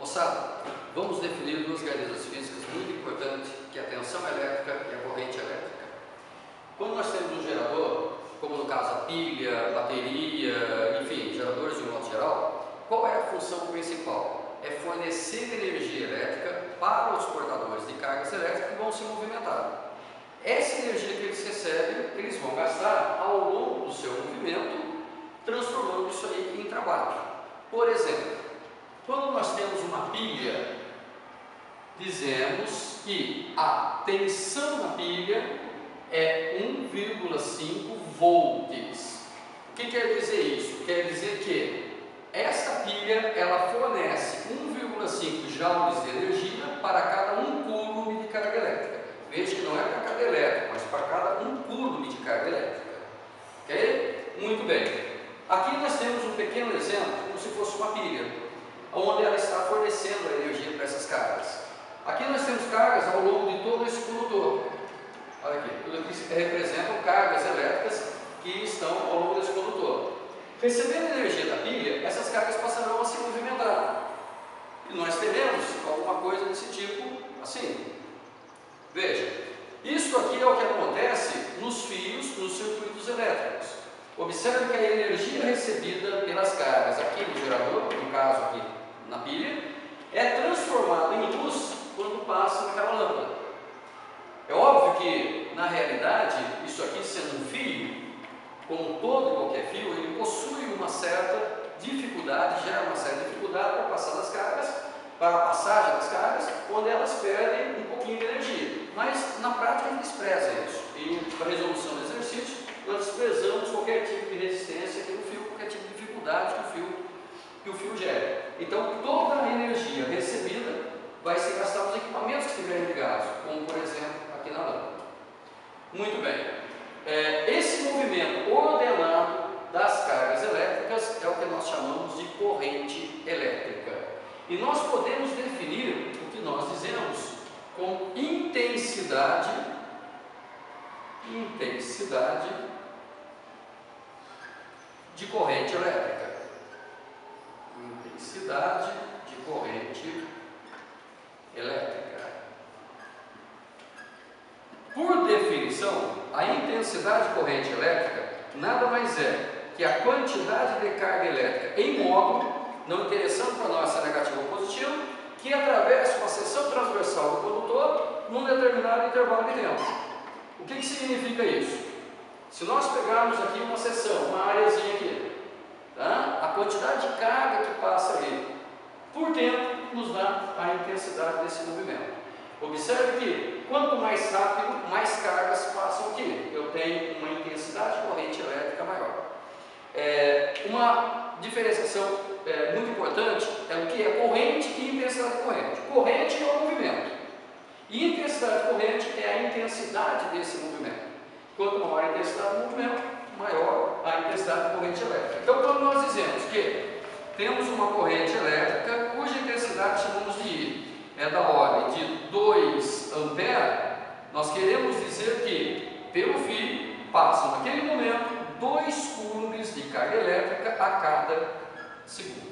Moçada, vamos definir duas grandezas físicas muito importantes, que é a tensão elétrica e a corrente elétrica. Quando nós temos um gerador, como no caso a pilha, bateria, enfim, geradores de um modo geral, qual é a função principal? É fornecer energia elétrica para os portadores de cargas elétricas que vão se movimentar. Essa energia que eles recebem, eles vão gastar ao longo do seu movimento, transformando isso aí em trabalho. Por exemplo, quando nós temos uma pilha, dizemos que a tensão na pilha é 1,5 volts. O que quer dizer isso? Quer dizer que esta pilha ela fornece 1,5 joules de energia para cada 1 coulomb de carga elétrica. Veja que não é para cada elétrico, mas para cada 1 coulomb de carga elétrica. Ok? Muito bem. Aqui nós temos um pequeno exemplo, como se fosse uma pilha, onde ela está fornecendo a energia para essas cargas. Aqui nós temos cargas ao longo de todo esse condutor. Olha aqui, tudo aqui representam cargas elétricas que estão ao longo desse condutor. Recebendo a energia da pilha, essas cargas passarão a se movimentar. E nós teremos alguma coisa desse tipo assim. Veja, isso aqui é o que acontece nos fios, nos circuitos elétricos. Observe que a energia recebida pelas cargas aqui no gerador, no caso aqui na pilha, é transformada em luz quando passa naquela lâmpada. É óbvio que, na realidade, isso aqui sendo um fio, como todo e qualquer fio, ele possui uma certa dificuldade, gera uma certa dificuldade para passar das cargas, para a passagem das cargas, onde elas perdem um pouquinho de energia. Mas, na prática, a gente despreza isso. E, para a resolução do exercício, nós desprezamos qualquer tipo de resistência aqui no fio, qualquer tipo de dificuldade que o fio gera. Então, toda a energia recebida vai se gastar nos equipamentos que estiverem ligados, como, por exemplo, aqui na lâmpada. Muito bem. Esse movimento ordenado das cargas elétricas é o que nós chamamos de corrente elétrica. E nós podemos definir o que nós dizemos como intensidade de corrente elétrica. Intensidade de corrente elétrica. Por definição, a intensidade de corrente elétrica nada mais é que a quantidade de carga elétrica em módulo, não interessando para nós se é negativo ou positivo, que atravessa uma seção transversal do condutor num determinado intervalo de tempo. O que significa isso? Se nós pegarmos aqui uma seção, uma areazinha aqui, tá? A quantidade de carga que passa ali por tempo nos dá a intensidade desse movimento. Observe que quanto mais rápido, mais cargas passam aqui. Eu tenho uma intensidade de corrente elétrica maior. Uma diferenciação muito importante é o que é corrente e intensidade de corrente. Corrente é o movimento. E intensidade de corrente é a intensidade desse movimento. Quanto maior a intensidade do movimento, maior a intensidade de corrente elétrica. Então, quando nós dizemos que temos uma corrente elétrica cuja intensidade chamamos de I, é da ordem de 2 A, nós queremos dizer que pelo fio passam naquele momento 2 coulombs de carga elétrica a cada segundo.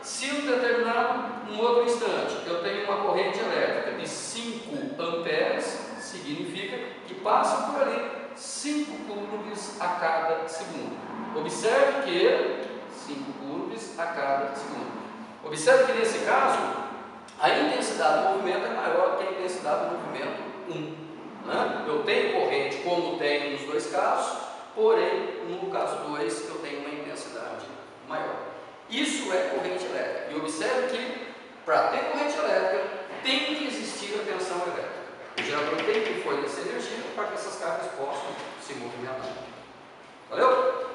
Se em um outro instante eu tenho uma corrente elétrica de 5 amperes, significa que passam por ali 5 coulombs a cada segundo. Observe que 5 coulombs a cada segundo. Observe que nesse caso a intensidade do movimento é maior que a intensidade do movimento 1. Eu tenho corrente como tenho nos dois casos, porém no caso 2 eu tenho uma intensidade maior. Isso é corrente elétrica. E observe que para ter corrente elétrica tem que existir a tensão elétrica. O gerador tem que fornecer energia para que essas cargas possam se movimentar. Valeu?